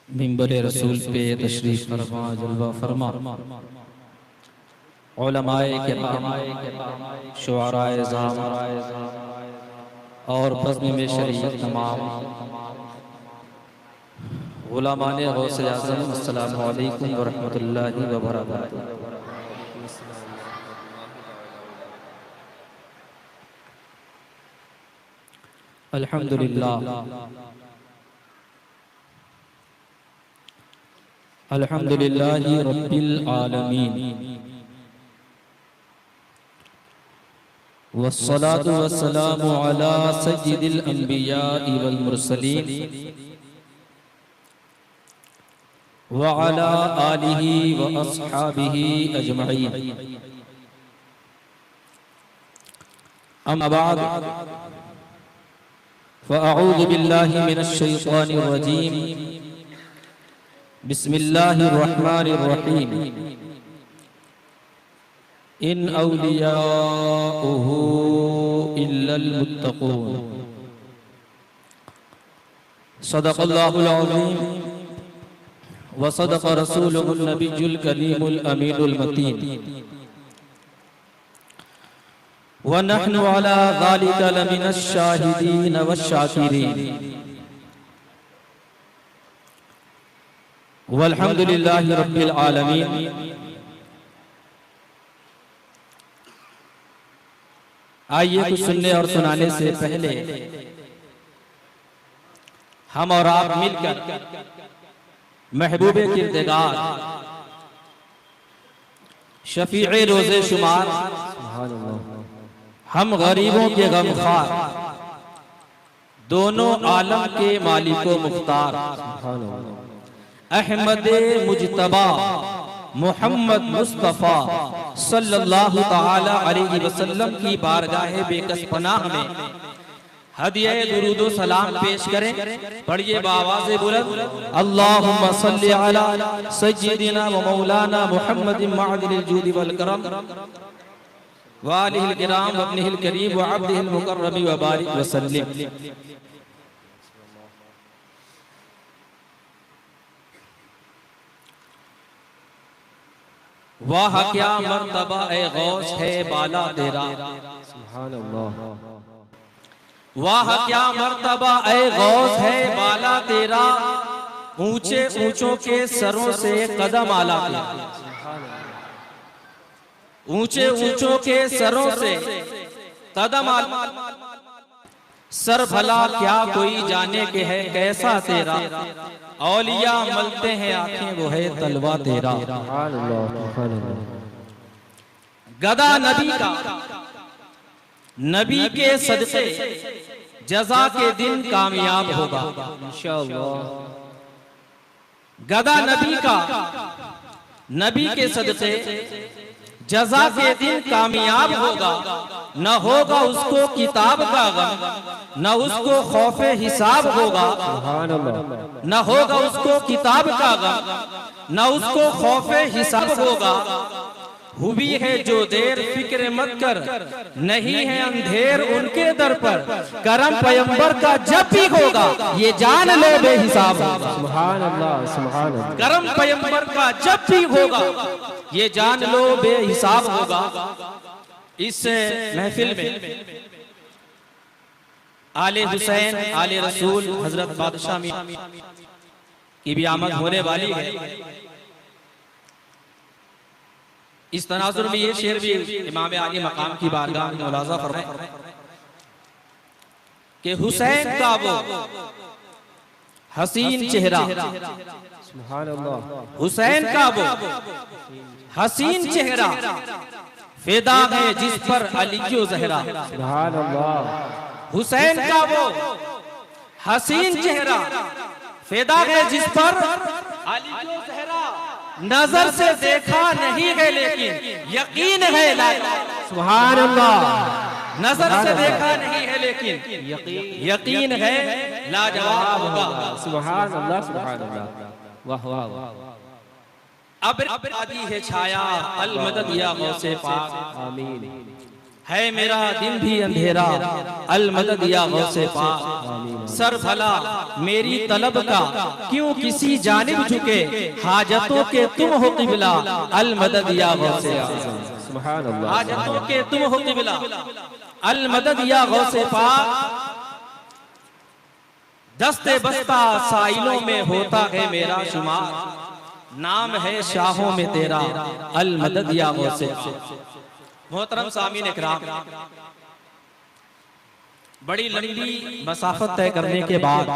मिंबर रसूल पे तशरीफ फरमा, जलवा फरमा। उलमाए किराम, शुअराए ज़ाम और बज़्म में शरीक तमाम गुलामाने गौसे आज़म, अस्सलामु अलैकुम व रहमतुल्लाहि व बरकातुहू। अल्हम्दुलिल्लाह अल्हम्दुलिल्लाहि रब्बिल आलमीन वस्सलातु वस्सलामु अला सय्यिदिल अंबियाइ वल मुरसलीन व अला आलिहि व अस्हाबिहि अजमईन। अम्मा बाद फ़अऊज़ु बिल्लाहि मिनश शैतानिर रजीम। बिस्मिल्लाहिर रहमानिर रहीम। इन औलियाउहु इल्लल मुत्तक़ून। सदक़ल्लाहुल अज़ीम व सदक़ रसूलुहुन नबियुल करीमुल अमीनुल मतीन। व नहनु अला ज़ालिका लमिनश शाहिदीन वश्शाकिरीन। वल्हम्दुलिल्लाहि रब्बिल आलमीन। आइए कुछ सुनने और सुनाने से पहले हम और आप मिलकर महबूबे किरदार, शफीए रोज़े शुमार, हम गरीबों के गमखार, दोनों आलम के मालिको मुख्तार, अहमद मुजतबा मोहम्मद मुस्तफ़ा सल्लल्लाहु ताला अलैहि वसल्लम की बारगाह बेकस पनाह में हदिया दुरूदो सलाम पेश करें। पढ़िए बावाज़े बुलंद, अल्लाहुम्मा सल्लि अला सय्यिदिना व मौलाना मुहम्मदिन मअदिल जूदि वल करम व आलिहिल किराम व इब्निहिल करीम व अब्दिहिल मुकर्रम व बारिक व सल्लिम। वाह क्या मर्तबा ए गौस है बाला तेरा, सुभान अल्लाह। वाह क्या मर्तबा ए गौस है बाला तेरा, ऊंचे ऊंचों के सरों से कदम आला तेरा, ऊंचे ऊंचों के सरों से कदम आला। सर भला क्या कोई जाने के है कैसा तेरा, औलिया मलते हैं आंखें वो है तलवा तेरा। गदा नबी का, नबी के सदक़े जज़ा के दिन कामयाब होगा इंशाअल्लाह। गदा नबी का, नबी के सदक़े जज़ा के दिन कामयाब होगा। न होगा उसको किताब का गम, न उसको खौफे हिसाब होगा। न होगा उसको किताब का गम, न उसको खौफे हिसाब होगा। हुई है जो देर फिक्र मत कर, नहीं है अंधेर उनके दर पर। करम पैगंबर का जब भी होगा ये जान लो बेहिसाब होगा। सुभान अल्लाह, सुभान अल्लाह। करम पैगंबर का जब भी होगा ये जान लो बेहिसाब होगा। इस महफिल में आले हुसैन, आले रसूल, हजरत बादशाह की भी आमद होने वाली है। इस तनाजुर में ये शेर भी इमाम आली मकाम की बारगाह में मुलाजा फरमाए कि हुसैन का वो हसीन चेहरा, सुभान अल्लाह, हुसैन का वो हसीन चेहरा फिदा है जिस पर अलीयो ज़हरा, सुभान अल्लाह। हुसैन का वो हसीन चेहरा फिदा है जिस पर अलीयो ज़हरा। नजर से देखा नहीं है लेकिन यकीन है लाजवाब, सुभान अल्लाह। नजर से देखा नहीं है लेकिन यकीन है लाजवाब होगा, सुभान अल्लाह, सुभान अल्लाह। वाह वाह वाह। अब आदि है छाया अल मदद या गौसे पाक, आमीन। है मेरा दिन भी अंधेरा, अल मदद या गौसे पाक। सर भला मेरी तलब का क्यों किसी जानिब झुके, हाजतों के तुम हो क़िबला, अल मदद या गौसे आज़म। हाजतों के तुम हो क़िबला, अल मदद या गौसे पाक। दस्ते बस्ता साइलों में होता है मेरा शुमार, नाम है शाहों में तेरा, अल मदद या गौसे पाक। मोहतरम सामीन इकराम, बड़ी लंबी मसाफत तय करने के बाद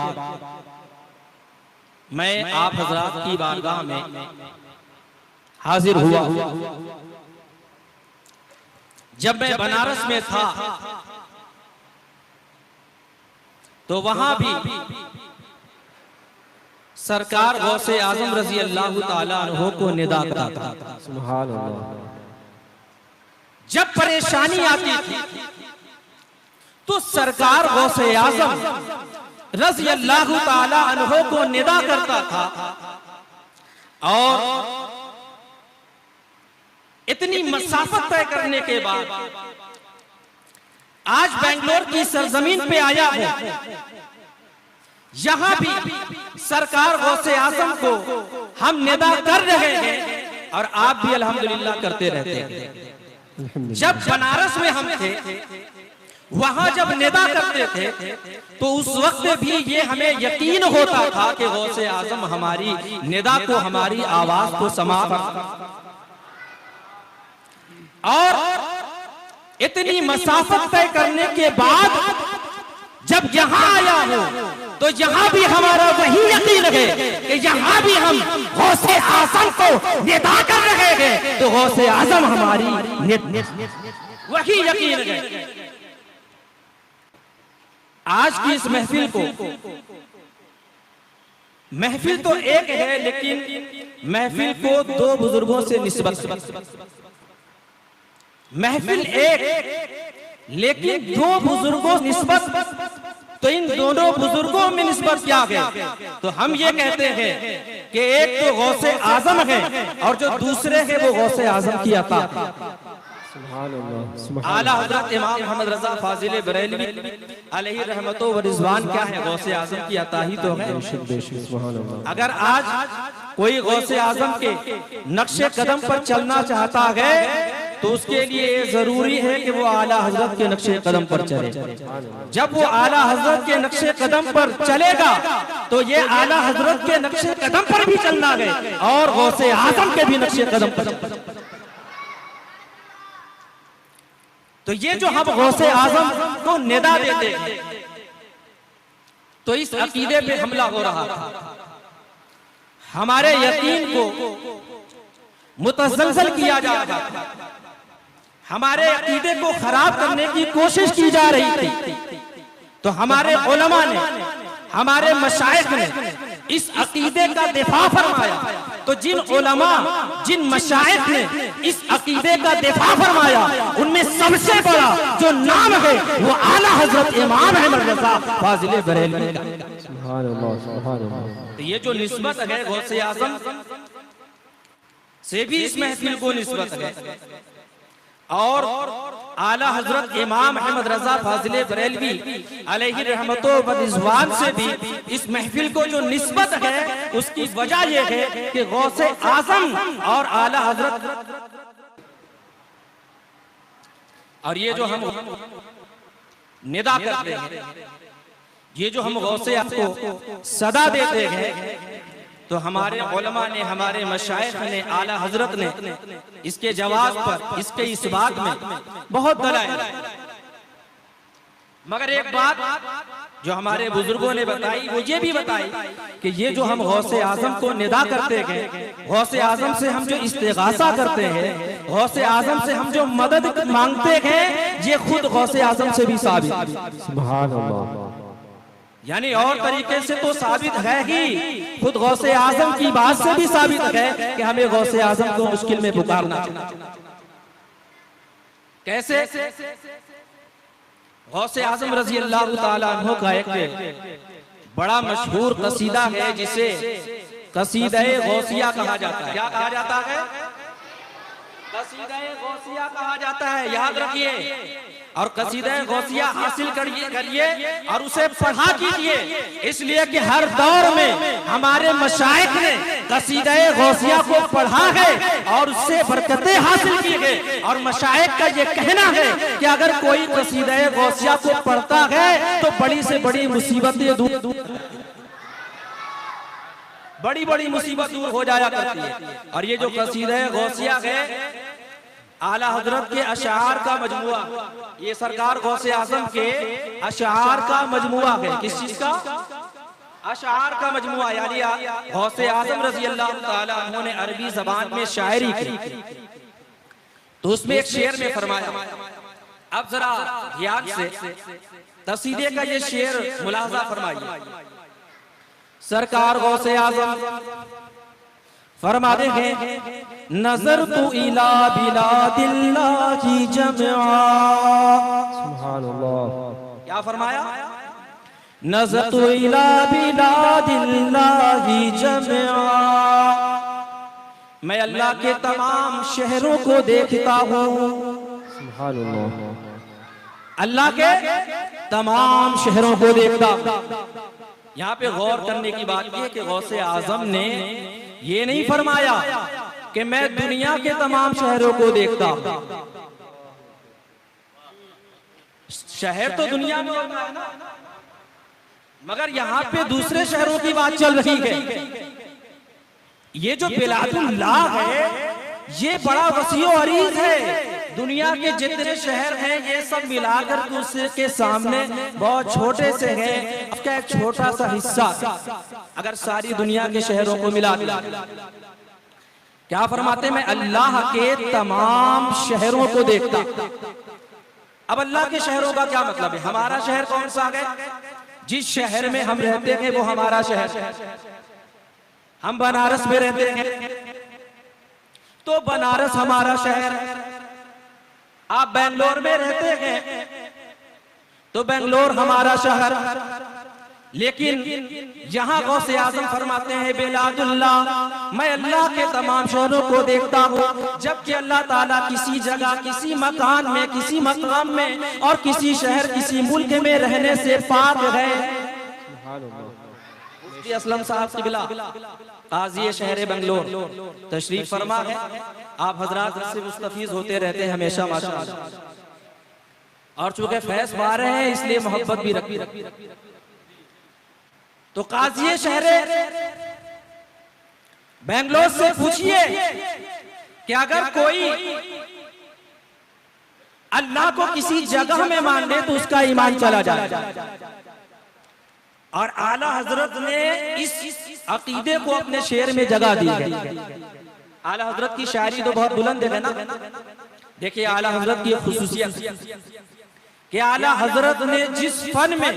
मैं आप हजरात की बारगाह में हाजिर हुआ। जब मैं बनारस में था तो वहां भी सरकार गौसे आजम रजी अल्लाह ताला अन्हु को निदा करता था। सुभान अल्लाह। जब परेशानी आती थी तो सरकार गौसे आजम रज़ी अल्लाह ताला अन्हु को निदा करता था। और इतनी मसाफत तय करने के बाद आज बेंगलोर की सरजमीन पे आया हूं। यहां भी सरकार गौसे आजम को हम निदा कर रहे हैं और आप भी अल्हम्दुलिल्लाह करते रहते हैं। जब बनारस में हम थे, वहां जब निदा करते थे तो उस वक्त भी ये हमें यकीन होता था कि गौसे आजम हमारी निदा को, हमारी आवाज को समा कर। और इतनी मसाफत तय करने के बाद जब यहाँ आया हूं तो यहाँ भी हमारा वही यकीन है कि यहाँ भी हम गौसे आजम को निदा कर रहे हैं तो गौसे आजम हमारी वही यकीन है। आज की इस महफिल को, महफिल तो एक है लेकिन महफिल को दो बुजुर्गों से निस्बत। महफिल एक लेकिन दो बुजुर्गों निस्बत, तो इन दोनों बुजुर्गों में निस्बत क्या है? तो हम ये कहते हैं कि एक तो गौसे आजम है और जो दूसरे है वो गौसे आजम की अता। आला हजरत इमाम मोहम्मद रजा फाजिल बरेलवी अलैहि रहमतो व रिजवान क्या है? गौसे आजम की अता ही तो है। अगर आज कोई गौसे आजम के नक्शे कदम पर चलना चाहता है तो उसके लिए जरूरी है कि वो आला हजरत के नक्शे कदम पर चले। जब वो आला हजरत के नक्शे कदम पर चलेगा तो ये आला हजरत के नक्शे कदम पर भी चलना है और गौसे आजम के भी नक्शे कदम पर। तो ये जो हम गौसे आजम को निदा देते हैं तो इस अकीदे पे हमला हो रहा था। हमारे यकीन को मुतसलसल किया जा रहा था, हमारे अकीदे को खराब करने की कोशिश की जा रही थी। तो हमारे उलमा ने, हमारे मशाइख ने इस अकीदे का दिफा फरमाया। तो जिन उलमा, जिन मशाइख ने इस अकीदे का दिफा फरमाया उनमें सबसे बड़ा जो नाम है वो आला हजरत इमाम अहमद रजा फाजिल बरेलवी का। सुभान अल्लाह, सुभान अल्लाह। तो ये जो निस्बत है गौसे आजम से भी इस महफिल को निस्बत है और आला हजरत इमाम अहमद रजा फाजिल बरेलवी अलैहि रहमतो व रिजवान से भी इस महफिल को जो निस्बत है उसकी वजह यह है कि गौसे आजम और आला हजरत। और ये जो हम निदा करते हैं, ये जो हम गौसे को सदा देते हैं, तो हमारे उलमा ने, हमारे मशाइख ने, आला हजरत ने इसके जवाब पर, इसके इस बात में बहुत दलाइल। मगर एक बात जो हमारे बुजुर्गों ने बताई वो ये भी बताई कि ये जो हम गौसे आजम को निदा करते हैं, गौसे आजम से हम जो इस्तिगासा करते हैं, गौसे आजम से हम जो मदद मांगते हैं, ये खुद गौसे आजम से भी साबित है। सुभान अल्लाह। यानी और तरीके से तो साबित है ही, खुद गौसे आजम की बात से भी साबित है कि हमें गौसे आजम को मुश्किल में पुकारना चाहिए। कैसे? गौसे आजम रजी अल्लाह ताला अन्हु का एक बड़ा मशहूर कसीदा है जिसे कसीदा गौसिया कहा जाता है। क्या कहा जाता है? कसीदा गौसिया कहा जाता है, याद रखिए। और कसीदा गौसिया हासिल करिए और उसे पढ़ा कीजिए, इसलिए कि हर दौर में हमारे मशाइख ने कसीदा गौसिया को पढ़ा है और उससे बरकतें हासिल की है। और मशाइख का ये कहना है कि अगर कोई कसीदा गौसिया को पढ़ता है तो बड़ी से बड़ी मुसीबतें बड़ी मुसीबत दूर हो जाया करती है। और ये जो कसीदा गौसिया है आला हजरत के अशार का मजमुआ, ये सरकार गौसे आजम के अशार का मजमुआ है। किस चीज का? अशार का मजमुआ, यानी गौसे आजम रजी अल्लाह ताला अन्हु ने अरबी जबान में शायरी की, तो उसमें एक शेर में फरमाया। अब जरा ध्यान से कसीदे का ये शेर मुलाहजा फरमाइए। सरकार गौसे आजम फरमाते हैं, नजर तू इला बिलादिल्लाहि जमआ। सुभान अल्लाह। क्या फरमाया? नजर तू इला बिलादिल्लाहि जमआ, मैं अल्लाह के तमाम शहरों को देखता हूँ। सुभान अल्लाह। अल्लाह के तमाम शहरों को देखता हूँ। यहाँ पे गौर करने की बात यह कि गौसे आजम ने ये नहीं फरमाया कि मैं दुनिया के तमाम शहरों को देखता हूं। शहर तो दुनिया में होता है ना, मगर यहाँ पे दूसरे शहरों की बात चल रही है। ये जो बिलादुल्लाह है ये बड़ा वसीओ अरीज है। दुनिया के जितने शहर हैं ये सब मिलाकर दूसरे के सामने बहुत छोटे से हैं। उसका एक छोटा सा हिस्सा अगर सारी दुनिया के शहरों को मिला दिया, क्या फरमाते? मैं अल्लाह के तमाम शहरों को देखता। अब अल्लाह के शहरों का क्या मतलब है? हमारा शहर कौन सा है? जिस शहर में हम रहते हैं वो हमारा शहर। हम बनारस में रहते हैं तो बनारस हमारा शहर। आप बेंगलोर में रहते हैं तो बेंगलोर हमारा शहर। लेकिन यहाँ गौसे आजम फरमाते हैं बिलादुल्लाह, मैं अल्लाह के तमाम शहरों को देखता हूँ। जबकि अल्लाह ताला किसी जगह, किसी मकान में, किसी मकाम में और किसी शहर, किसी मुल्क में रहने से पाक है। मुफ्ती असलम साहब क़िबला काज़ी शहर बेंगलोर तशरीफ फरमा है। आप हजरात से मुस्तफीज होते रहते हैं हमेशा माशाअल्लाह, और चूंकि फैज पा रहे हैं इसलिए मोहब्बत भी रखी। तो काज़ी शहर बेंगलोर से पूछिए कि अगर कोई अल्लाह को किसी जगह में मान ले तो उसका ईमान चला जाए। और आला हजरत ने इस अकीदे को अपने शेर में जगह दी है। आला हजरत की शायरी तो बहुत बुलंद है ना। देखिए आला हजरत की खुसूसियत कि आला हजरत ने जिस फन में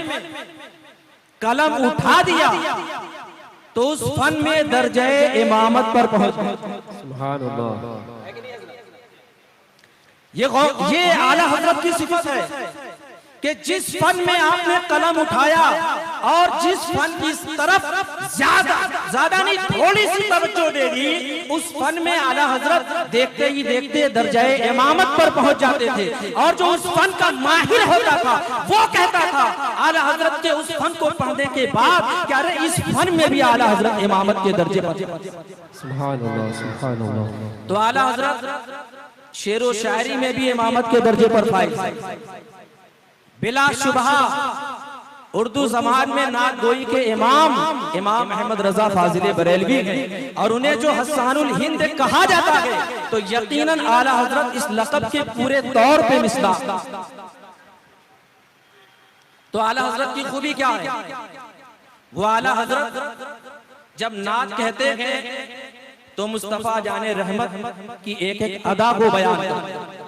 कलम उठा दिया तो उस फन में दर्जे इमामत पर पहुंच गए। सुभान अल्लाह। ये आला हजरत की सिफत है कि जिस फन में आपने कलम उठाया और जिस फन की तरफ ज्यादा नहीं थोड़ी सी तवज्जो देगी, उस फन में आला हजरत देखते ही देखते दर्जाए इमामत पर पहुंच जाते थे। और जो उस फन का माहिर होता था वो कहता था आला हजरत के उस फन को पढ़ने के बाद क्या रे इस फन में भी आला हजरत इमामत के दर्जे पर। सुभान अल्लाह, सुभान अल्लाह। तो आला हजरत शेरो शायरी में भी इमामत के दर्जे पर फाइज। बिला शुबहा उर्दू जबान में नात गोई के इमाम अहमद रजा फाजिले बरेलवी हैं और उन्हें जो हस्सानुल हिंद कहा जाता है तो यकीनन आला हजरत इस लक़ब के पूरे तौर पे मिसदाक़। तो आला हजरत की खूबी क्या है? वो आला हजरत जब नात कहते हैं तो मुस्तफा जाने रहमत की एक एक अदा को बयान करते हैं।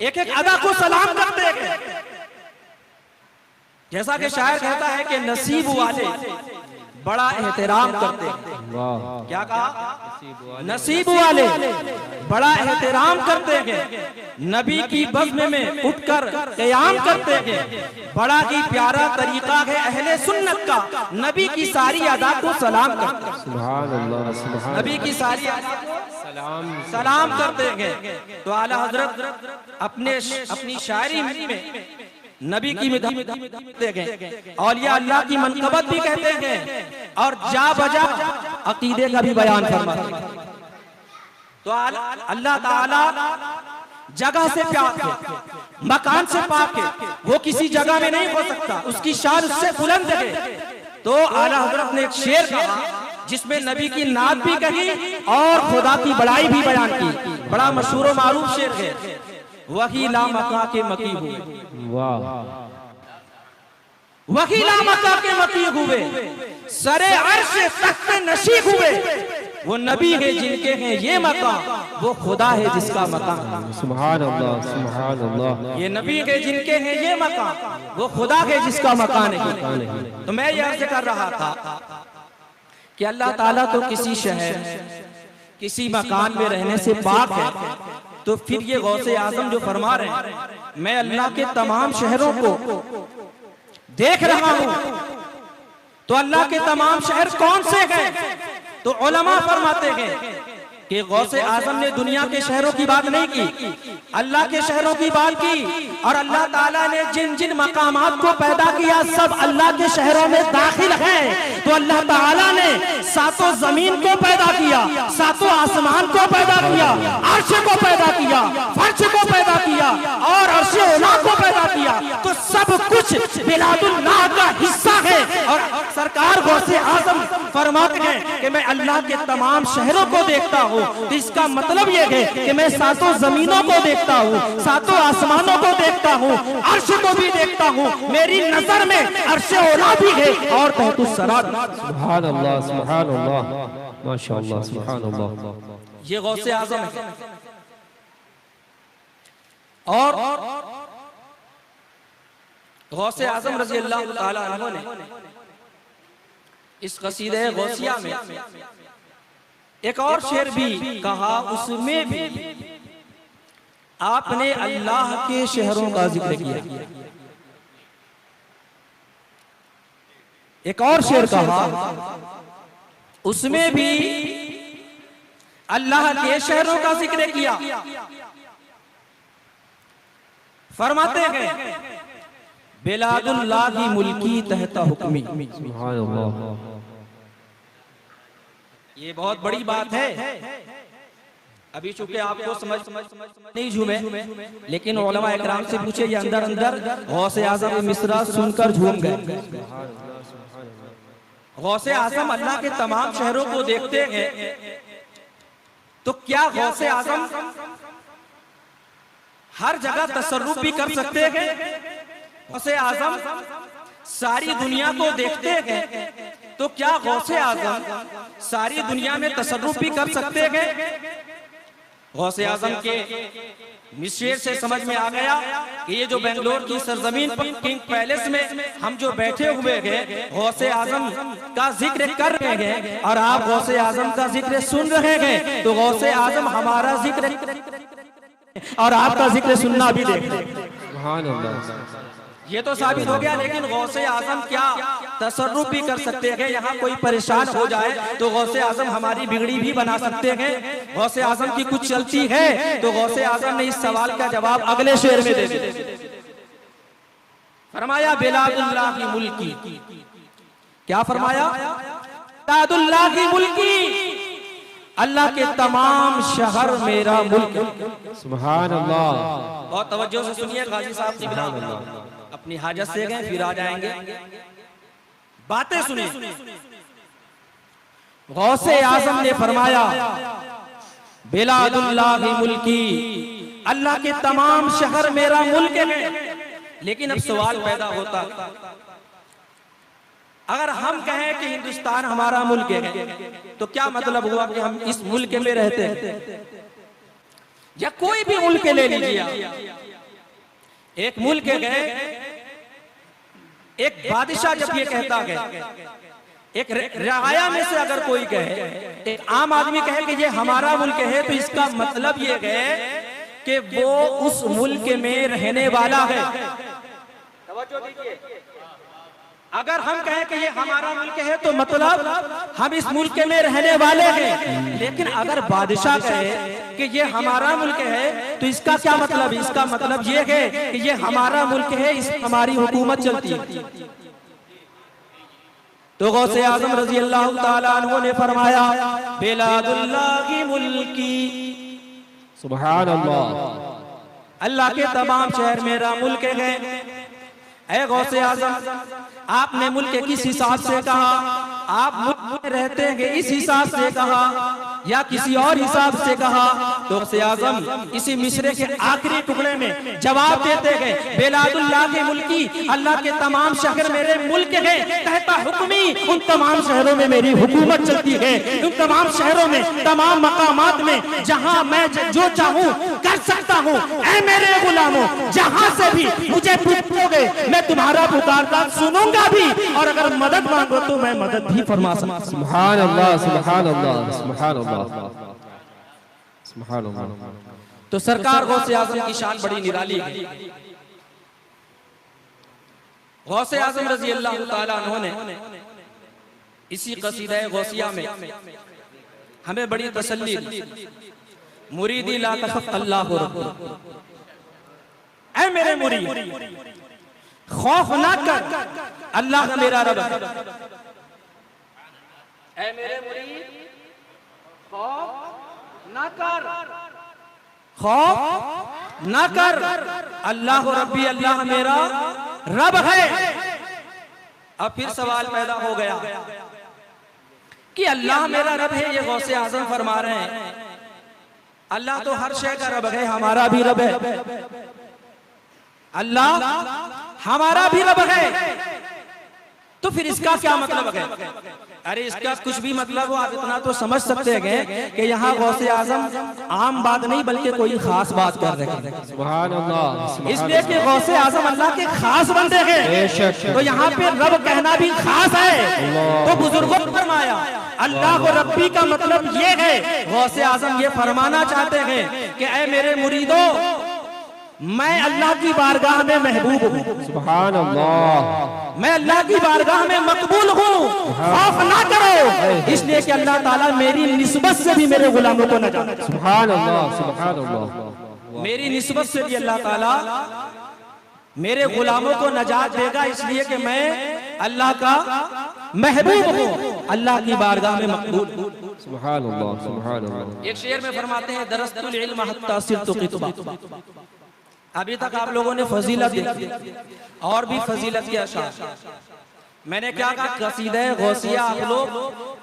एक एक अदा को सलाम करते हैं। जैसा कि शायर कहता है कि नसीब वाले बड़ा एहतराम करते हैं। क्या कहा? नसीब वाले बड़ा एहतराम करते हैं, नबी की बज़्म में उठकर क़याम करते हैं। बड़ा ही प्यारा तरीका है अहले सुन्नत का, नबी की सारी अदा को सलाम करते हैं। सुभान अल्लाह, नबी की सारी अदा को सलाम करते हैं। तो आला हजरत अपनी शायरी में नबी की कहते हैं, औलिया अल्लाह की मनकबत भी कहते हैं और जा बजा अकीदे का भी बयान फरमाते हैं। तो अल्लाह ताला जगह से पाक है, मकान से पाक है, वो किसी जगह में नहीं हो सकता, उसकी शान उससे बुलंद है। तो आला हजरत ने एक शेर कहा जिसमें नबी की नात भी कही और खुदा की बड़ाई भी बयान की। बड़ा मशहूर और मारूफ शेर है, वही ला मका के मकी हुए, वही ला मका के मकी हुए, सरे अर्श तख्त नशी हुए। वो नबी है जिनके हैं ये मकाम, वो खुदा है जिसका मकाम। सुभान अल्लाह, सुभान अल्लाह। ये नबी है जिनके हैं ये मकाम, वो खुदा है जिसका मकान है। तो मैं ये अर्ज कर रहा था कि अल्लाह ताला तो किसी शहर किसी मकान में रहने से पाक है, तो फिर ये गौसे आजम जो फरमा रहे हैं, मैं अल्लाह के तमाम शहरों को देख रहा हूं, तो अल्लाह के तमाम शहर कौन से हैं? तो उलमा फरमाते हैं कि गौसे आजम ने दुनिया के शहरों की बात नहीं की, अल्लाह के शहरों की बात की। और अल्लाह ताला ने जिन जिन मकामात को पैदा किया सब अल्लाह के शहरों में दाखिल हैं। तो अल्लाह ताला ने सातों जमीन को पैदा किया, सातों आसमान को पैदा किया, अर्श को पैदा किया, फर्श को पैदा किया और अर्श ओला को पैदा किया। तो सब कुछ बिलादुल्लाह का हिस्सा है। और सरकार गौसे आजम फरमाते हैं कि मैं अल्लाह के तमाम शहरों को देखता हूँ। तो इसका मतलब यह है कि मैं सातों जमीनों को देखता हूँ, सातों आसमानों को देखता हूँ, अर्श को भी देखता हूँ। मेरी नजर में अर्श ओला भी है और तहतुस सरा। सुभान अल्लाह, सुभान अल्लाह, माशाअल्लाह, सुभान अल्लाह। ये गौसे आजम है। और गौसे आजम रज़ी अल्लाह ताला अन्हु ने इस कसीदे गौसिया में एक और शेर भी कहा, उसमें भी आपने अल्लाह के शहरों का जिक्र किया। एक और शेर कहा, उसमें भी अल्लाह के शहरों का जिक्र किया। फरमाते हैं बिलादुल्लाह मुल्की तहता हुक्मी। ये बहुत बड़ी बात है। अभी चूंकि आपको समझ नहीं झूमे, लेकिन उलमा इकराम से पूछे, ये अंदर अंदर गौसे आजम मिसरा सुनकर झूम गए। गौसे आजम अल्लाह के तमाम शहरों को देखते हैं, तो क्या गौसे आजम हर जगह तसर्रुफ भी कर सकते हैं? गौसे आजम सारी दुनिया को देखते हैं, तो क्या गौसे आजम सारी दुनिया में तसर्रुफ भी कर सकते हैं? गौसे आजम के मिशेर से समझ में आ गया कि ये जो बेंगलोर की सरजमीन पर किंग पैलेस में हम जो बैठे हुए हैं, गौसे आजम का जिक्र कर रहे हैं और आप गौसे आजम का जिक्र सुन रहे हैं। तो गौसे आजम हमारा जिक्र और आपका जिक्र सुनना भी देख रहे हैं। ये तो साबित हो गया, लेकिन गौसे आजम क्या तसर्रुफ भी कर सकते हैं? यहाँ कोई परेशान हो जाए तो गौसे आजम हमारी बिगड़ी भी बना सकते हैं। गौसे आजम की कुछ चलती है तो गौसे आजम ने इस सवाल का जवाब अगले शेर में दे दिया। फरमाया बिलादुल्लाह की मुल्की। क्या फरमाया? बिलादुल्लाह की मुल्की, अल्लाह के तमाम शहर मेरा मुल्क। सुभान अल्लाह। बहुत तवज्जो से सुनिए, गाजी साहब की अपनी हाजत से गए, फिर आ जाएंगे। बातें सुनिए। गौसे आजम ने फरमाया बिलादुल्लाह मुल्की, अल्लाह के तमाम शहर मेरा मुल्क है। लेकिन अब सवाल पैदा होता, अगर हम कहें कि हिंदुस्तान हमारा मुल्क है, तो क्या मतलब हुआ कि हम इस मुल्क में रहते हैं? या कोई भी मुल्क ले लीजिए, एक मुल्क है, एक बादशाह जब ये कहता है एक रियाया में से अगर कोई कहे, एक आम आदमी कहे कि ये हमारा मुल्क है, तो इसका मतलब ये है कि वो उस मुल्क में रहने वाला है। तवज्जो दीजिए, अगर हम कहें कि ये हमारा मुल्क है तो मतलब हम इस मुल्क में रहने वाले हैं। लेकिन अगर बादशाह कहे कि ये हमारा मुल्क है तो इसका क्या मतलब? इसका मतलब ये है कि ये हमारा मुल्क है, इस हमारी हुकूमत चलती है। तो गौसे आजम रजी अल्लाह ताला अन्हु ने फरमाया, बिलादुल्लाहि मुल्की, सुभान अल्लाह, अल्लाह के तमाम शहर मेरा मुल्क है। ऐ गौसे आजम, आपने मुल्क किस हिसाब से कहा? आप मुल्क में रहते हैं इस हिसाब से कहा या किसी और हिसाब से कहा? तो गौसे आजम इसी मिसरे के आखिरी टुकड़े में जवाब देते गए, बेलादुल्लाह के मुल्की, अल्लाह के तमाम शहर मेरे मुल्क हैं, कहता हुक्मी, उन तमाम शहरों में मेरी हुकूमत चलती है। उन तमाम शहरों में, तमाम मकामात में जहां मैं जो चाहूं कर सकता हूं। ऐ मेरे गुलामों, जहां से भी मुझे पूछोगे मैं तुम्हारा पुकारता सुनूंगा भी, और अगर मदद मांगो तो मैं मदद भी फरमा सकता। सुभान अल्लाह, सुभान अल्लाह, सुभान अल्लाह, सुभान अल्लाह। तो सरकार गौसे आजम की शान बड़ी निराली है। गौसे आजम रजी अल्लाह ताला अन्हु ने इसी कसीदा गौसिया में हमें बड़ी तसल्ली दी, मुरीदी ला तखफ अल्लाह रब्बुक, ऐ मेरे मुरीद खौफ ना कर, अल्लाह मेरा रब है। ऐ मेरे मुरीद खौफ ना कर, खौफ ना कर, अल्लाह रब्बी, अल्लाह मेरा रब है। अब फिर सवाल पैदा हो गया कि अल्लाह मेरा रब है, ये गौसे आजम फरमा रहे हैं। अल्लाह तो हर शय का रब है, हमारा भी रब है। अल्लाह हमारा भी रब है, तो फिर इसका क्या मतलब है? अरे इसका कुछ भी मतलब हो, आप इतना तो समझ सकते हैं कि यहाँ गौसे आजम आम बात नहीं बल्कि कोई खास बात कर रहे हैं। सुभान अल्लाह, इसलिए कि गौसे आजम अल्लाह के खास बंदे हैं, तो यहाँ पे रब कहना भी खास है। तो बुजुर्गों ने फरमाया अल्लाह को रब्बी का मतलब ये है, गौसे आजम ये फरमाना चाहते हैं कि ऐ मेरे मुरीदों, मैं अल्लाह की बारगाह में महबूब हूँ। सुभान अल्लाह, मैं अल्लाह की बारगाह में मकबूल हूँ, खौफ ना करो, इसलिए कि अल्लाह ताला मेरी निस्बत से भी मेरे गुलामों को न जाने। सुभान अल्लाह, सुभान अल्लाह, मेरी निस्बत से भी अल्लाह ताला मेरे गुलामों को नजात देगा, इसलिए कि मैं अल्लाह का महबूब हूँ, अल्लाह की बारगाह में मकबूल हूँ। सुभान अल्लाह, सुभान अल्लाह। एक शेर में फरमाते हैं, दरस्तुल इल्म हत्ता सिरतु क़ितबा। अभी तक आप लोगों ने फजीलत देखी और भी फजीलत के अशार। मैंने क्या कहा, कसीदा गौसिया आप लोग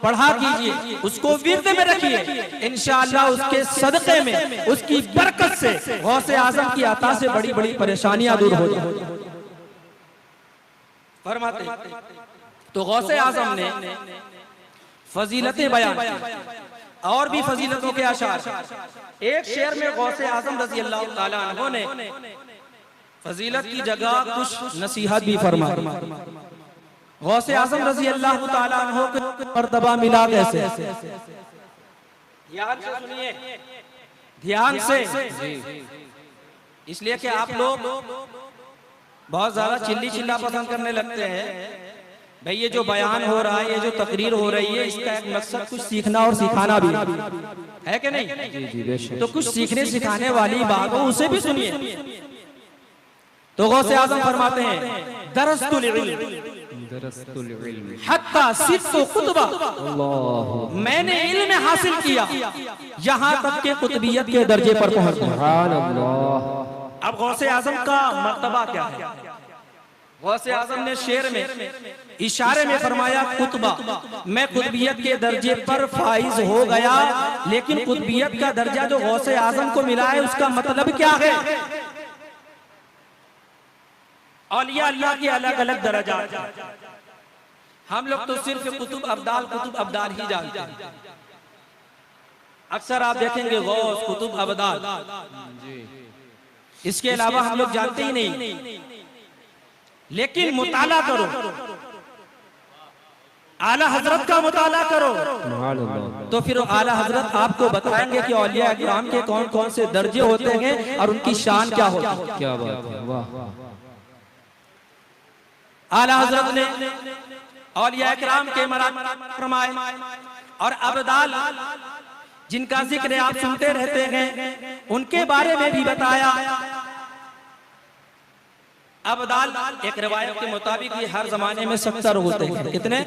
पढ़ा कीजिए, उसको विर्द में रखिए, इंशाअल्लाह उसके सदक़े में, उसकी बरकत से गौसे आजम की अता से बड़ी बड़ी परेशानियां दूर हो जाए। फरमाते तो गौसे आजम ने फजीलतें बयान की और भी फजीलतों के अशार। एक शेर में गौसे आजम रजी अल्लाह ताला अन्हु ने फजीलत की जगह कुछ नसीहत भी फरमाई। गौसे आजम रजी अल्लाह ताला अन्हु को मर्तबा मिला कैसे? ध्यान से सुनिए, ध्यान से, इसलिए कि आप लोग बहुत ज्यादा चिल्ली चिल्ला पसंद करने लगते हैं। भाई ये जो बयान हो रहा है, ये जो तकरीर हो रही है, इसका एक मकसद कुछ सीखना और सिखाना भी है कि नहीं? तो कुछ सीखने सिखाने वाली बात हो उसे भी सुनिए। तो गौसे आजम फरमाते हैं, दरस्तुल इल्म हत्ता सित्तु कुतबा, मैंने इल्म हासिल किया यहाँ तक के कुतबियत के दर्जे पर पहुंच गया। अब गौसे आजम का मर्तबा क्या है? गौसे आजम ने शेर में इशारे में फरमाया, कुतबा, मैं कुतबियत के दर्जे पर फाइज हो गया। लेकिन कुतबियत का दर्जा जो गौसे आजम को मिला है उसका मतलब क्या है? औलिया अल्लाह के अलग अलग दर्जा। हम लोग तो सिर्फ कुतुब अब्दाल ही जानते हैं। अक्सर आप देखेंगे गौस, कुतुब अब्दाल, इसके अलावा हम लोग जानते ही नहीं। लेकिन मुताला करो, आला हजरत का मुताला करो सुभान अल्लाह। तो फिर आला हजरत आपको बताएंगे कि औलिया किराम के कौन कौन से दर्जे होते हैं और उनकी शान क्या होती है। क्या बात है, वाह। आला हजरत ने औलिया किराम के मरातब फरमाए और अबदाल जिनका जिक्र आप सुनते रहते हैं उनके बारे में भी बताया। अबदाल एक रिवायत के मुताबिक ये हर जमाने में 70 होते हैं। कितने?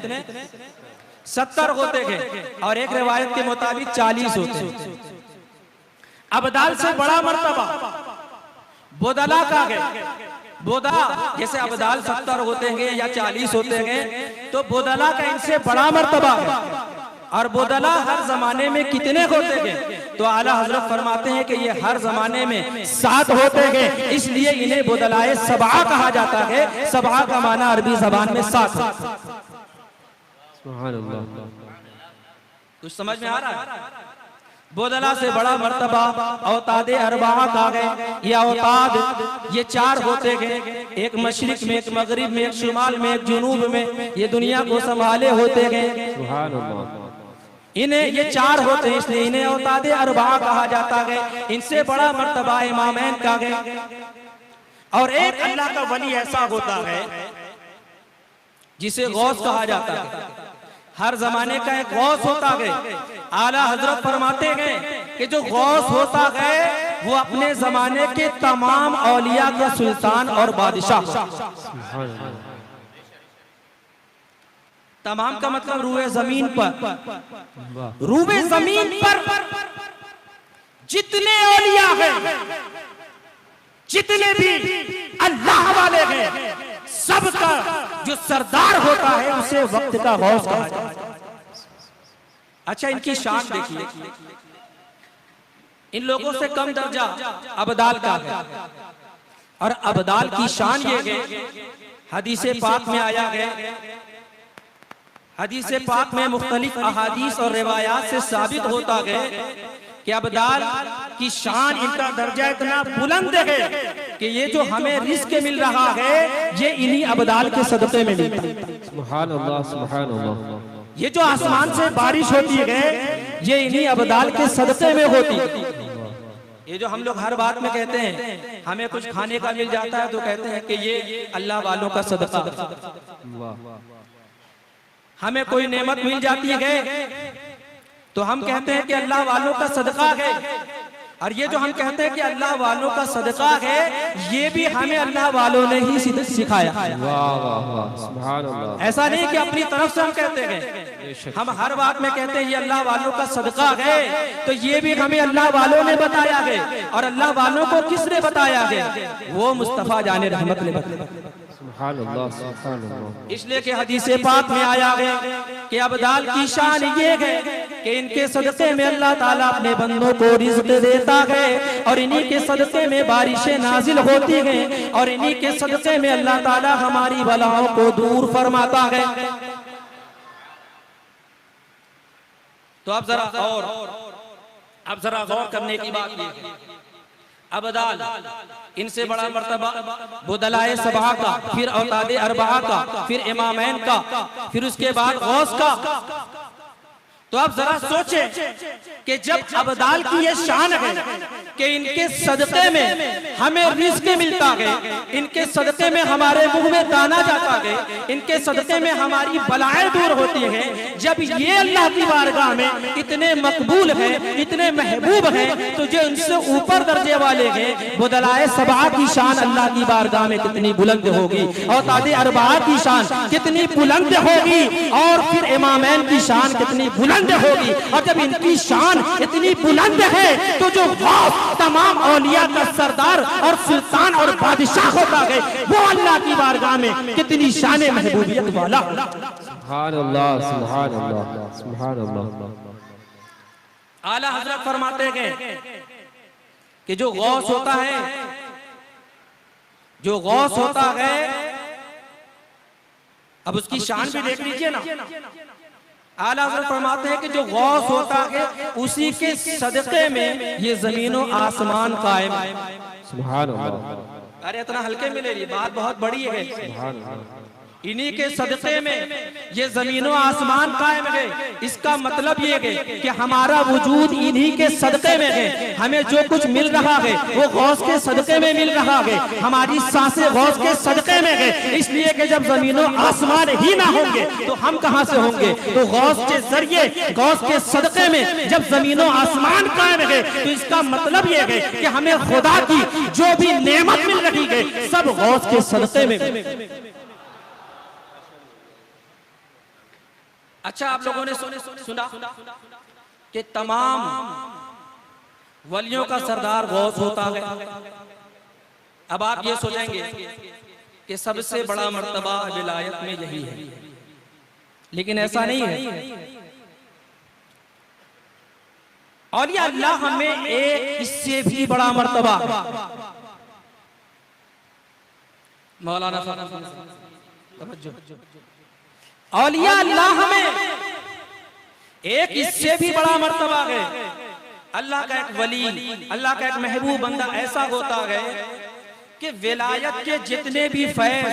70 होते हैं और एक रिवायत के मुताबिक 40 होते हैं। अबदाल से बड़ा मर्तबा बोदला का है। बोदला जैसे अबदाल 70 होते हैं या 40 होते हैं तो बोदला का इनसे बड़ा मर्तबा है। और बोदला हर जमाने में कितने होते हैं तो आला हजरत फरमाते हैं कि ये हर जमाने में 7 होते हैं, इसलिए इन्हें बोदलाए सबा कहा जाता है। सबा का माना अरबी जबान में 7 है। सुभान अल्लाह। कुछ समझ में आ रहा है? बोदला से बड़ा मर्तबा औताद अरबा का है। ये औताद ये 4 होते हैं, एक मशरिक में, एक मगरिब में, एक शुमाल में, एक जुनूब में। ये दुनिया को संभाले होते हैं। सुभान अल्लाह। इन्हें ये 4 होते हैं, इसलिए इन्हें औताद अरबा कहा जाता है। इनसे बड़ा मर्तबा इमामैन का है। और एक अल्लाह का वली ऐसा होता है जिसे गौस कहा जाता है। हर जमाने का एक गौस होता है। आला हजरत फरमाते हैं कि जो गौस होता है वो अपने जमाने के तमाम औलिया का सुल्तान और बादशाह। तमाम का मतलब रूए जमीन पर, रूए जमीन पर जितने औलिया हैं, जितने भी अल्लाह वाले हैं, सबका जो सरदार होता है उसे वक्त का गौस कहा जाता है। अच्छा, इनकी शान देखिए। इन लोगों से कम दर्जा अबदाल का है और अबदाल की शान ये है, हदीसे पाक में आया है। हदीसे पाक में मुख्तलिफ अहादीस और रिवायात से साबित होता है कि अबदाल की शान, इनका दर्जा इतना बुलंद है कि ये जो हमें रिज़्क़ मिल रहा है ये इन्हीं अबदाल के सदक़े में मिलता है। सुभान अल्लाह, सुभान अल्लाह। ये जो आसमान से बारिश होती है ये इन्हीं अबदाल के सदक़े में होती है। ये जो हम लोग हर बात में कहते हैं हमें कुछ खाने का मिल जाता है तो कहते हैं कि ये अल्लाह वालों का सदका। हमें कोई नेमत मिल जाती है तो हम कहते हैं कि अल्लाह वालों का सदका है। और ये जो हम कहते हैं कि अल्लाह वालों का सदका है ये भी हमें अल्लाह वालों ने ही सिखाया। वाह वाह वाह, सुभान अल्लाह। ऐसा नहीं कि अपनी तरफ से हम कहते हैं। हम हर बात में कहते हैं ये अल्लाह वालों का सदका है तो ये भी हमें अल्लाह वालों ने बताया है। और अल्लाह वालों को किसने बताया है? वो मुस्तफा जाने रहमत ने बताया। सुभान अल्लाह, सुभान अल्लाह। इसलिए कि हदीसे पाक में आया है कि अबदाल की शान ये है कि इनके सदक़े में अल्लाह ताला अपने बंदों को रिज़्क़ देता है और इन्हीं के सदक़े में बारिशें नाजिल होती हैं और इन्हीं के सदक़े में अल्लाह ताला हमारी बलाओं को दूर फरमाता है। तो अब जरा गौर करने की बात ये है, अबदाल इनसे बड़ा मर्तबा बुदलाए सबा का, फिर औतादे अरबा का, फिर इमामैन का, फिर उसके बाद गौस का। तो आप जरा सोचें कि जब अबदाल की ये शान है कि इनके सदक़े में हमें रिज़्क़ मिलता है, इनके सदक़े में हमारे मुंह में दाना जाता है, इनके सदक़े में हमारी बलाएं दूर होती हैं, जब ये अल्लाह की बारगाह में इतने मकबूल हैं, इतने महबूब हैं, तो जो इनसे ऊपर दर्जे वाले हैं बुदलाए सबा की शान अल्लाह की बारगाह में कितनी बुलंद होगी, और तादे अरबा की शान कितनी बुलंद होगी, और फिर इमामैन की शान कितनी बुलंद होगी। और जब इनकी शान इतनी बुलंद है तो जो तमाम औलिया का सरदार और सुल्तान और बादशाह होता है वो अल्लाह की बारगाह में कितनी शान महबूबियत वाला। सुभान अल्लाह, सुभान अल्लाह, सुभान अल्लाह। आला हजरत फरमाते हैं कि जो गौस होता है, जो गौस होता है, अब उसकी शान भी देख लीजिए ना। आला हज़रत फरमाते हैं कि जो गौस होता है उसी के सदक़े में ये ज़मीनो आसमान कायम है। सुभान अल्लाह। अरे इतना हल्के में ले रही बात बहुत बड़ी है। सुभान अल्लाह। इन्हीं के सदक़े में ये ज़मीनों आसमान कायम है। इसका मतलब ये है कि हमारा वजूद इन्हीं के सदक़े में है। हमें जो कुछ मिल रहा है वो गौस के सदक़े में मिल रहा है। हमारी सांसें गौस के सदक़े में है। इसलिए कि जब ज़मीनों आसमान ही ना होंगे तो हम कहां से होंगे। तो गौस के जरिए, गौस के सदक़े में जब ज़मीनों आसमान कायम है तो इसका मतलब ये है कि हमें खुदा की जो भी नेमत मिल रही है सब गौस के सदक़े में। अच्छा, आप लोगों ने सुना कि तमाम वलियों का सरदार गौस होता है। अब आप ये सोचेंगे कि सबसे बड़ा मर्तबा विलायत में यही है, लेकिन ऐसा नहीं है। और ये अल्लाह हमें एक इससे भी बड़ा मर्तबा, मौलाना औलिया अल्लाह हमें एक इससे भी बड़ा मर्तबा है। अल्लाह का एक वली, अल्लाह का एक महबूब बंदा ऐसा होता है कि विलायत के जितने भी फैज़,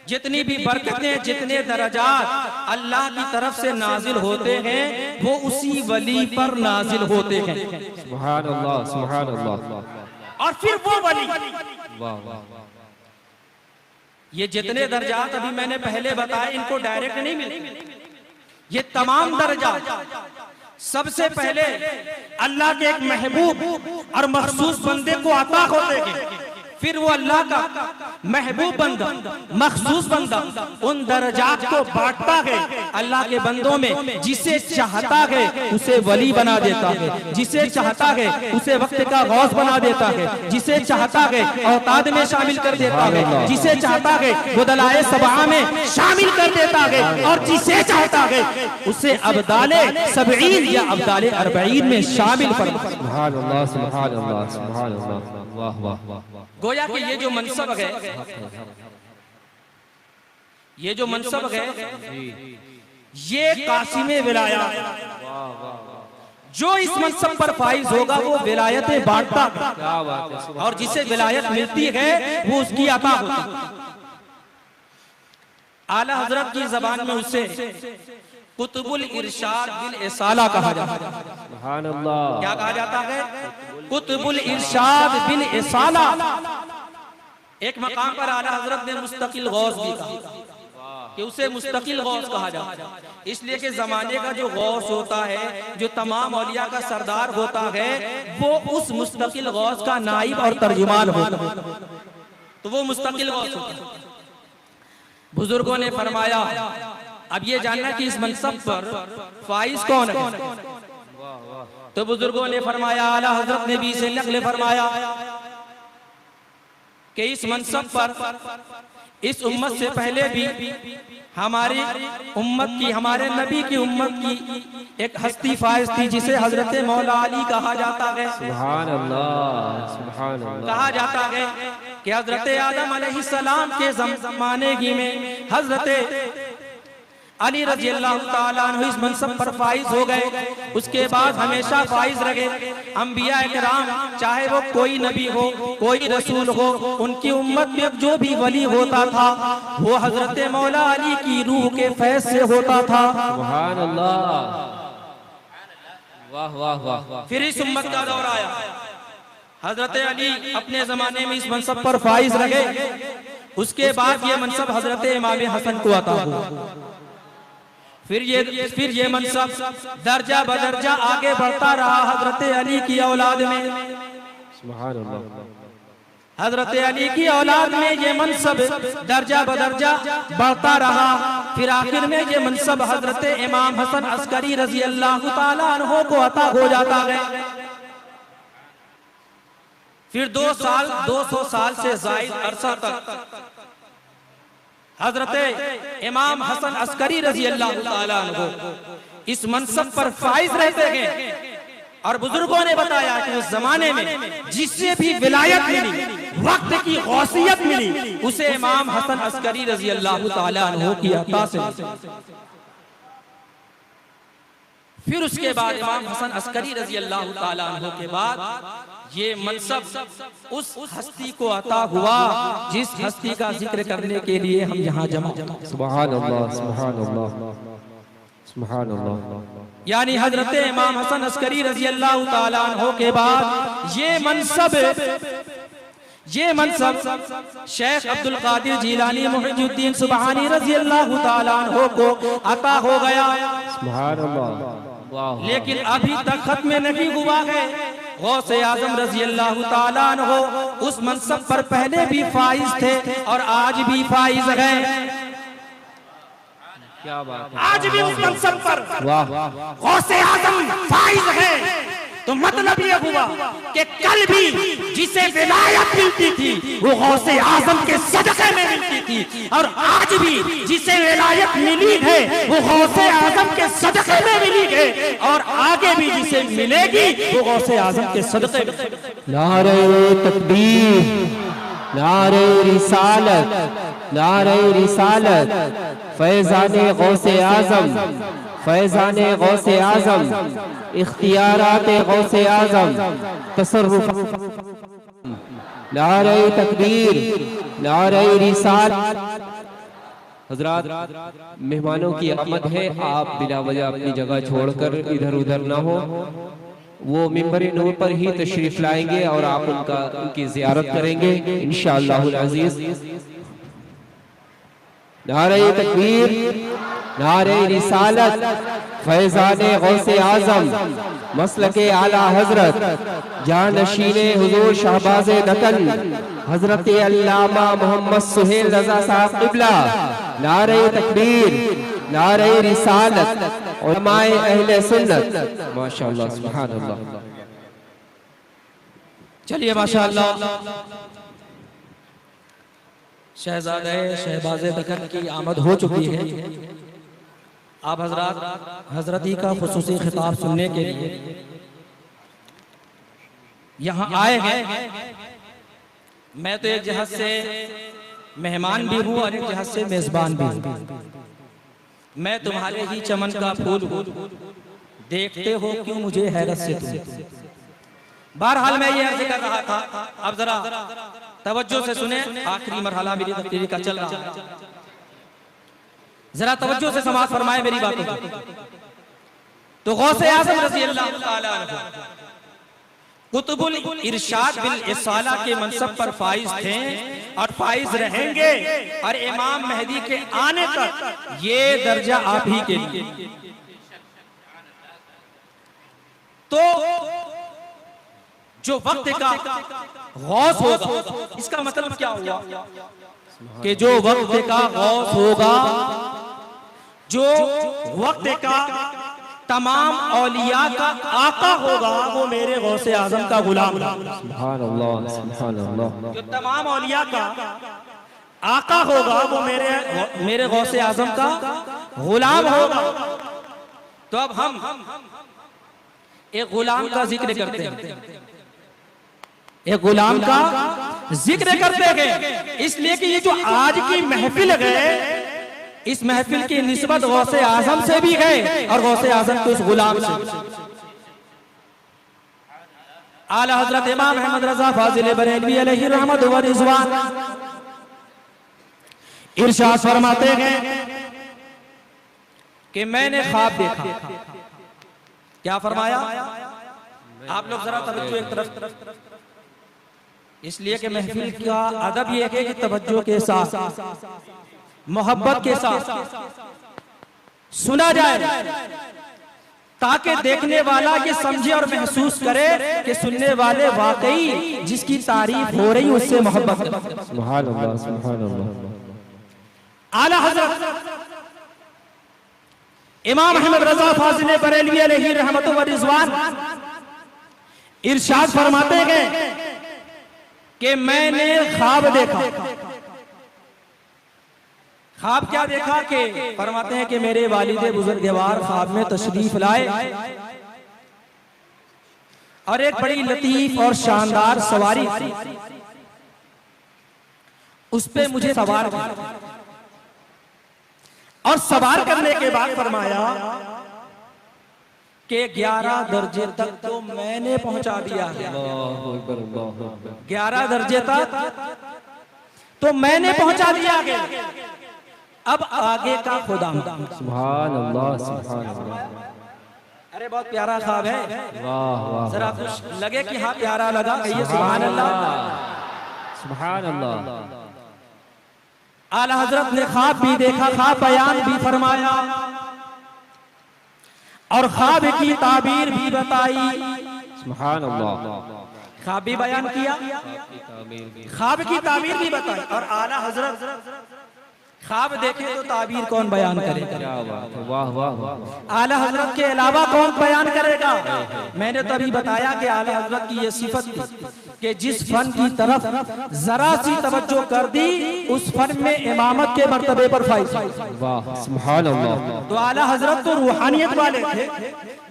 जितनी भी बरकतें, जितने दर्जात अल्लाह की तरफ से नाजिल होते हैं वो उसी वली पर नाजिल होते हैं। सुभान अल्लाह, सुभान अल्लाह। और फिर वो वली, वाह वाह, ये जितने दर्जात अभी मैंने पहले बताए इनको डायरेक्ट नहीं मिले। ये तमाम दर्जा सबसे पहले अल्लाह के एक महबूब और मखसूस बंदे को अता होते हैं। फिर वो अल्लाह का महबूब बंदा, मखसूस बंदा उन दर्जात को बांटता है अल्लाह के बंदों में। जिसे चाहता है उसे वली बना देता है, जिसे चाहता है उसे वक्त का गौस बना देता है, जिसे चाहता है औताद में शामिल कर देता है, जिसे चाहता है वो दलाए सबा में शामिल कर देता है, और जिसे चाहता है उसे अब्दाले सबईन या अब्दाले अरबईन में शामिल फरमा। सुभान अल्लाह, सुभान अल्लाह, सुभान अल्लाह, वाह वाह वाह। गोया कि ये जो मनसब है, ये जो मनसब है, ये कासिमे विलायत, जो इस मनसब पर फाइज होगा वो विलायतें बांटता है, और जिसे विलायत मिलती है वो उसकी अता होती है। आला हजरत की जबान में उसे कुतुबुल इरशाद बिल इसाला कहा जाता है। सुभान अल्लाह। क्या कहा जाता है? कुतुबुल इरशाद बिल इसाला। एक मकाम पर आला हजरत ने मुस्तकिल गौस भी कहा कि उसे मुस्तकिल गौस कहा जाता है, इसलिए कि जमाने का जो गौस होता है, जो तमाम औलिया का सरदार होता है, वो उस मुस्तकिल गौस का नाइब और तर्जुमान होता है, तो वो मुस्तकिल गौस होता है। बुजुर्गों ने फरमाया, अब ये जानना कि इस मनसब पर फाइज कौन है, तो बुजुर्गों ने फरमाया, आला हजरत ने भी इसे नकल फरमाया कि इस मनसब पर इस उम्मत से पहले भी हमारी उम्मत की, हमारे नबी की उम्मत की एक हस्ती फाइज थी जिसे हजरत मौला अली कहा जाता है। सुभान अल्लाह, सुभान अल्लाह। कहा जाता है कि हजरत आदम अलैहिस्सलाम के जमाने ही में हजरत अली रजी अल्लाह ताला अन्हु इस मनसब पर फाइज हो गए। उसके बाद हमेशा फाइज रहे अंबिया इकराम, चाहे वो कोई नबी हो, कोई रसूल हो, उनकी उम्मत में जो भी वली होता था वो हजरत मौला अली की रूह के फैज से होता था। सुभान अल्लाह, वाह वाह वाह। फिर इस उम्मत का दौर आया, हजरत अली अपने जमाने में इस मनसब पर फाइज रहे। उसके बाद ये मनसब हजरत इमाम हसन को अता हुआ। फिर ये मनसब दर्जा बदर्जा आगे बढ़ता रहा हजरत अली की औलाद में। सुभान अल्लाह। हजरत अली की औलाद में ये मनसब दर्जा बदर्जा बढ़ता रहा। फिर आखिर में ये मनसब हजरत इमाम हसन अस्करी रजी अल्लाह ताला अन्हो को अता हो जाता है। फिर 200 साल से जायद अरसा तक हजरत इमाम हसन अस्करी रजी अल्लाह ताला अन्हु इस मनसब पर फाइज रहते हैं। और बुजुर्गों ने बताया कि उस जमाने में जिससे भी विलायत मिली, वक्त की गौसियत मिली, उसे इमाम हसन अस्करी रजी अल्लाह ताला अन्हु की अता से। फिर उसके बाद इमाम हसन अस्करी रजी अल्लाह ताला अन्हु के बाद ये मनसब उस हस्ती को अता हुआ जिस हस्ती का जिक्र करने के लिए हम यहाँ जमा। सुभान अल्लाह, सुभान अल्लाह, सुभान अल्लाह। यानी हजरत इमाम हसन अस्करी रजी अल्लाह ताला अन्हु के बाद ये मनसब शेख अब्दुल कादिर जीलानी मुहिजुद्दीन सुबहानी रजी अल्लाह ताला अन्हु को अता हो गया। सुभान अल्लाह। लेकिन अभी तक खत्म नहीं हुआ है। गौसे आजम रजी अल्लाह ताला अन्हु उस मनसब पर पहले भी फाइज थे और आज भी फाइज है। क्या बात है। आज भी उस मनसब पर गौसे आजम फाइज है। तो मतलब ये हुआ कि कल भी जिसे विलायत मिलती थी वो गौसे आजम के सदक़े में मिलती थी और आज भी जिसे विलायत मिली है वो गौसे आजम के सदक़े में मिली है और आगे भी जिसे मिलेगी वो गौसे आजम के सदक़े में। नारे तकबीर, नारे रिसालत, नारे रिसालत। फैज़ाने गौसे आजम, फैज़ाने गौसे आजम, इख्तियाराते गौसे आजम, तसर्रुफ। नारे तकबीर, नारे रिसालत। हजरात, मेहमानों की आमद है, आप बिला वजह अपनी जगह छोड़कर इधर उधर ना हो। वो मिंबर नूर पर ही तशरीफ लाएंगे और आप उनकी ज़ियारत करेंगे इंशाअल्लाहुल अज़ीज़। नारे तकबीर, नारे रिसालत। फैज़ाने गौसे आजम, मसलके आला हजरत, जानशीने हुजूर शहबाज़े दतन हजरत अल्लामा मोहम्मद सुहेल रज़ा साहब क़िबला। नारे तकबीर, नारे रिसालत। उलमाए अहले सुन्नत। माशाअल्लाह, सुभान अल्लाह। चलिए माशाअल्लाह, शहजादे शहबाज़े दक्कन की आमद हो चुकी है। आप हजरती का खुसूसी खिताब सुनने के लिए यहाँ आए हैं। मैं तो एक जहज से मेहमान भी हूँ और एक जहज से मेजबान भी हूँ। मैं तुम्हारे ही चमन का फूल हूँ, देखते हो क्यों मुझे हैरत से तुम। बहरहाल मैं ये अर्ज कर रहा था, अब जरा तवज्जो से सुने, आखिरी मरहला मेरी तकरीर का चल रहा है, जरा तवज्जो से समाअत फरमाए मेरी बातों को। तो गौसे आज़म रज़ी अल्लाह ताला अन्हु कुतुबुल इरशाद बिल इसाला के मनसब पर फाइज थे और फाइज रहेंगे और इमाम मेहदी के आने तक ये दर्जा आप ही के लिए। तो जो वक्त का गौस होगा, इसका मतलब क्या हुआ कि जो वक्त का गौस होगा, जो वक्त का तमाम औलिया का आका होगा, वो मेरे गौसे आजम का गुलाम होगा। सुभान अल्लाह, सुभान अल्लाह। जो तमाम औलिया का आका होगा वो मेरे गौसे आजम का गुलाम होगा। तो अब हम एक गुलाम का जिक्र करते हैं, एक गुलाम का जिक्र करते हैं, इसलिए कि ये जो आज की महफिल है, इस महफिल की निस्बत गौसे आजम से भी है और गौसे आजम के उस गुलाम से। आला हजरत इमाम अहमद रजा फाजिल बरेलवी अलैहि रहमत व रिज़वान इरशाद फरमाते हैं कि मैंने ख्वाब देखा। क्या फरमाया? आप लोग जरा तवज्जो एक तरफ, इसलिए कि महफिल का अदब यह है कि तवज्जो के साथ, मोहब्बत के साथ सुना जाए, ताकि देखने वाला ये समझे और महसूस करे कि सुनने वाले वाकई जिसकी तारीफ हो रही उससे मोहब्बत करे। सुभान अल्लाह, सुभान अल्लाह। आला हजरत इमाम अहमद रजा फाजिल बरेलवी अलैहि रहमत व रिज़वान इरशाद फरमाते हैं कि मैंने ख्वाब देखा। ख्वाब क्या देखा? कि फरमाते हैं कि मेरे वालिद बुजुर्गवार ख्वाब में तशरीफ लाए और एक बड़ी लतीफ और शानदार सवारी थी, उस पे मुझे सवार किया और सवार करने के बाद फरमाया कि 11 दर्जे तक तो मैंने पहुंचा दिया है। 11 दर्जे तक तो मैंने पहुंचा दिया है, अब आगे का खुदा। सुभान अल्लाह, सुभान अल्लाह। अरे बहुत प्यारा ख्वाब है, वाह वाह, जरा कुछ लगे कि हाँ प्यारा लगा, कहिए सुभान अल्लाह, सुभान अल्लाह। आला हजरत ने ख्वाब भी देखा, ख्वाब बयान भी फरमाया और ख्वाब की ताबीर भी बताई। सुभान अल्लाह। ख्वाब भी बयान किया, ख्वाब की ताबीर भी बताई। और आला हजरत ख्वाब देखे तो ताबीर कौन बयान करेगा? क्या बात है, वाह वाह वाह। आला हजरत के अलावा कौन बयान करेगा? मैंने तो अभी बताया कि आला हजरत की ये सिफत थी कि जिस फन की तरफ जरा सी तवज्जो कर दी, उस फन में इमामत के मर्तबे पर फाइज। वाह, सुभान अल्लाह। तो आला हजरत तो रूहानियत वाले थे,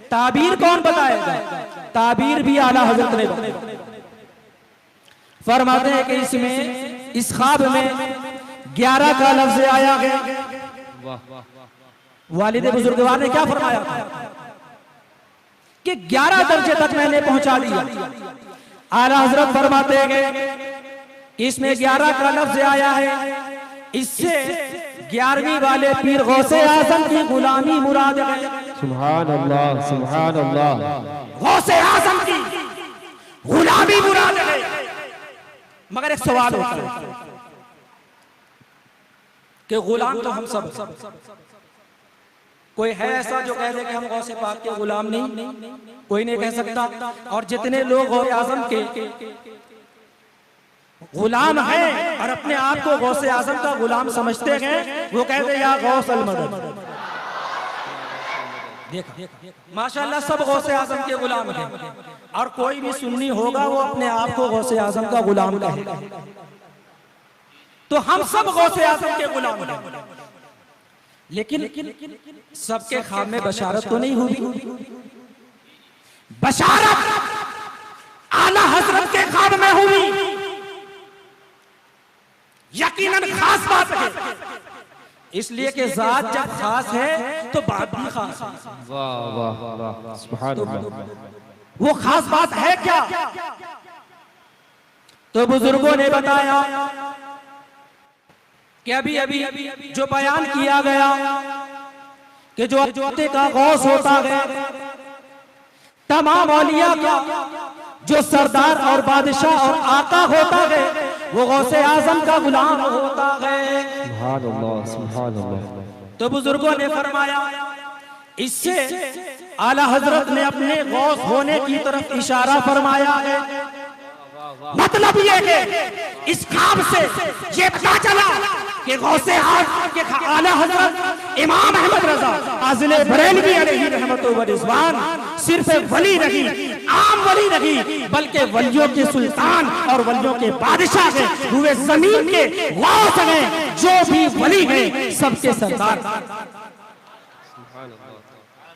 ताबीर कौन बताएगा? ताबीर भी आला हजरत ने बताई। फरमाते हैं कि इसमें, इस ख्वाब में 11 का लफ्ज आया है। वालिद बुजुर्गवार ने क्या फरमाया कि 11 दर्जे तक मैंने पहुंचा दिया। आला हजरत फरमाते हैं कि इसमें 11 का लफ्ज आया है, इससे 11वीं वाले पीर गौसे आजम की गुलामी मुराद है। सुभान अल्लाह, सुभान अल्लाह। गौसे आजम की गुलामी मुराद है। मगर एक सवाल होता है कि गुलाम तो हम सब, कोई है ऐसा जो कह दे कि हम गौसे पाक के गुलाम नहीं? कोई नहीं कह सकता। और जितने लोग गौसे आजम के गुलाम हैं और अपने आप को गौसे आजम का गुलाम समझते हैं, वो कहते या गौस अल मदद। देखा माशाल्लाह, सब गौसे आजम के गुलाम हैं। और कोई भी सुन्नी होगा वो अपने आप को गौसे आजम का गुलाम कहेगा। तो हम सब गौसे आजम के गुलाम हैं, लेकिन सबके ख्वाब में बशारत तो नहीं हुई। बशारत आला हजरत के ख्वाब में हुई, यकीनन खास बात है, इसलिए कि जात जब खास है तो बात भी खास है। वाह वाह वाह, सुभान अल्लाह। वो खास बात है क्या? तो बुजुर्गों ने बताया कि अभी अभी जो बयान किया गया कि जो जोते का गौस होता है, तमाम औलिया का जो सरदार और बादशाह और आका होता है, वो गौसे आजम का गुलाम होता है। सुभान अल्लाह, सुभान अल्लाह। तो बुजुर्गों ने फरमाया, इससे आला हजरत ने अपने गौस होने की तरफ इशारा फरमाया है। मतलब ये है इस ख्वाब से ये पता चला कि गौसे आजम के आला हजरत इमाम अहमद रजा आज़िल बरेलवी अलैहि रहमतुल्लाह व रिज़वान सिर्फ वली नहीं, आम वली नहीं, बल्कि वलियों के सुल्तान और वलियों के बादशाह हैं, हुए जमीन के गौस हैं। जो भी वली हैं सबके सरदार।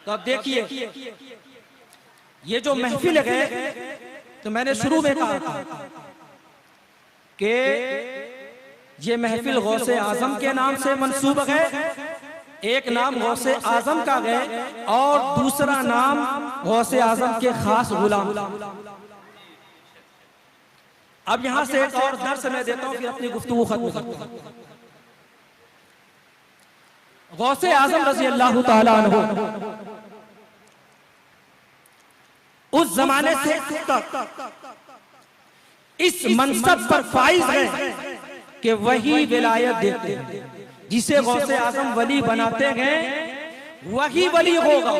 तो अब देखिए ये जो महफिल है, तो मैंने शुरू में कहा था कि ये महफिल गौसे आजम के नाम से मंसूब है। एक नाम गौसे आजम का है और दूसरा नाम गौसे आजम के खास गुलाम। अब यहां से एक और दर्स मैं देता हूं, फिर अपनी गुफ्तगू खत्म करता हूं। गौसे आजम रजी अल्लाह ताला अन्हु उस जमाने से तक इस मनसब पर फाइज है कि वही विलायत देते हैं, जिसे गौसे आजम वली बनाते हैं वही वली होगा।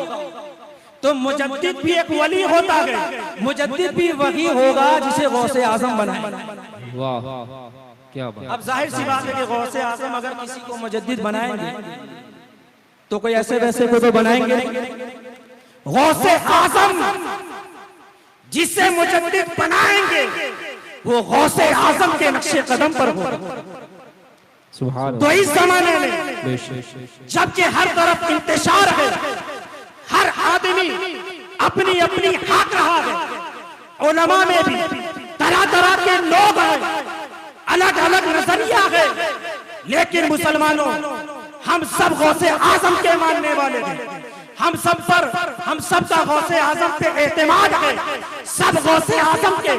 तो मुजद्दिद भी एक वली होता है, मुजद्दिद भी वही होगा जिसे गौसे आजम बनाए। वाह क्या बात। अब जाहिर सी बात है कि गौसे आजम अगर किसी को मुजद्दिद बनाएंगे तो कोई ऐसे वैसे को तो बनाएंगे नहीं। गौसे आजम जिसे मुजद्दिद बनाएंगे वो गौसे आजम के नक्शे कदम पर होगा। सुभान तो इस जमाने में जबकि हर तरफ इंतशार है, हर आदमी अपनी अपनी हक रहा है, उलमा में भी तरह तरह के लोग हैं, अलग अलग नजरिया है, लेकिन मुसलमानों हम सब गौसे आजम के मानने वाले हैं। हम सब का गौसे आजम पे एतमाद है, सब गौसे आजम के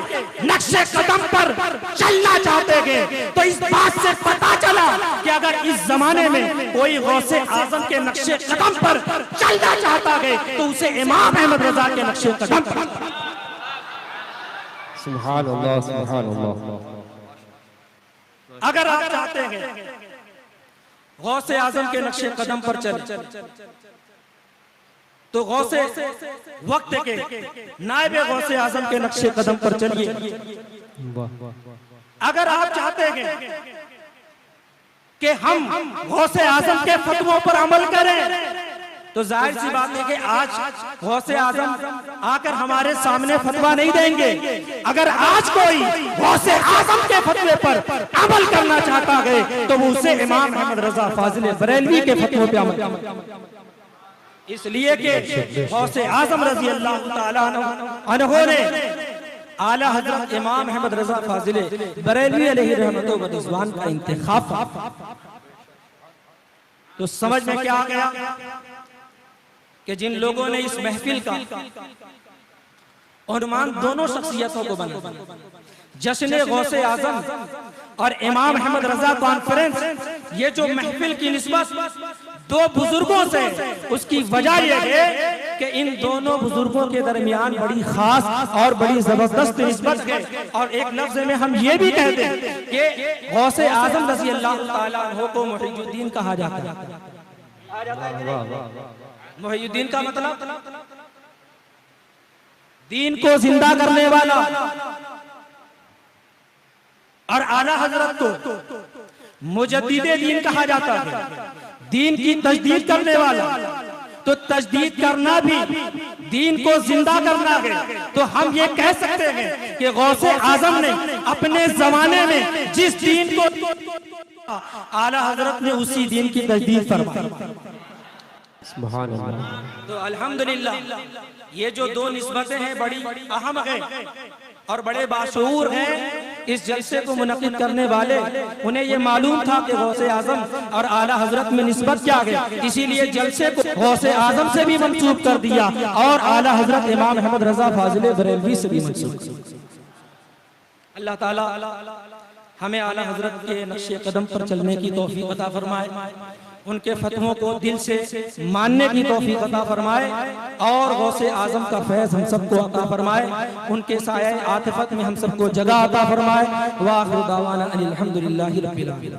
नक्शे कदम पर चलना चाहते हैं। तो इस बात से पता चला कि अगर इस जमाने में कोई गौसे आजम के नक्शे कदम पर चलना चाहता है तो उसे इमाम अहमद रजा के नक्शे कदम पर। सुभान अल्लाह, सुभान अल्लाह। अगर आप चाहते हैं गौसे आजम के नक्शे कदम पर चले तो गौसे वक्त के नायब गौसे आजम के नक्शे कदम पर चलिए। अगर आप चाहते हैं कि हम गौसे आजम के फतवों पर अमल करें तो जाहिर सी बात है कि आज गौसे आजम आकर हमारे सामने फतवा नहीं देंगे। अगर आज कोई गौसे आजम के फतवे पर अमल करना चाहता है तो वो उसे इमाम अहमद रजा फाजिल बरेलवी के फतवों पर अमल, इसलिए कि गौसे आजम रजी अल्लाह ताला अन्हु ने आला हजरत इमाम अहमद रजा फाजिल बरेलवी अलैहि रहमत व रिज़वान का इंतखाब। तो समझ में क्या आ गया कि जिन लोगों ने इस महफिल का उन्वान दोनों शख्सियतों को बना, जश्न गौसे आजम और इमाम अहमद रजा कॉन्फ्रेंस, ये जो महफिल की निस्बत दो बुजुर्गों से, उसकी वजह यह है कि इन दोनों बुजुर्गों के दरमियान बड़ी खास और बड़ी जबरदस्त निस्बत है। और एक लफ्ज में हम ये भी कहते हैं कि गौसे आजम रज़ी अल्लाह ताला अन्हु को मुहीयुद्दीन कहा जाता है। मुहीयुद्दीन का मतलब दीन को जिंदा करने वाला, और आला हजरत को मुजद्दिदे दीन कहा जाता है, दीन की तजदीद करने वाला। तो तजदीद करना भी दीन को जिंदा करना है। तो हम ये कह सकते हैं कि गौसे आजम ने अपने जमाने में जिस दीन को आला हजरत ने उसी दीन की तजदीद फरमाई। सुभान अल्लाह। तो अल्हम्दुलिल्लाह ये जो दो निस्बतें हैं बड़ी अहम है और बड़े बाशऊर हैं। इस जलसे को मुनक्किद करने वाले उन्हें ये मालूम था कि गौसे आजम और आला हजरत में निस्बत क्या है, इसीलिए जलसे को गौसे आजम से भी मंसूब कर दिया और आला हजरत इमाम अहमद रजा फाजिल बरेलवी से भी मंसूब। अल्लाह ताला हमें आला हजरत के नक्शे कदम पर चलने की तौफीक अता फरमाए, उनके फतवों को दिल से मानने की तौफीक अता फरमाए और गौसे आजम का फैज़ हम सबको अता फरमाए, उनके साये आतिफत में हम सबको जगह अता फरमाए। व आखिर दावाना अनिल हम्दुलिल्लाहि रब्बिल आलमीन।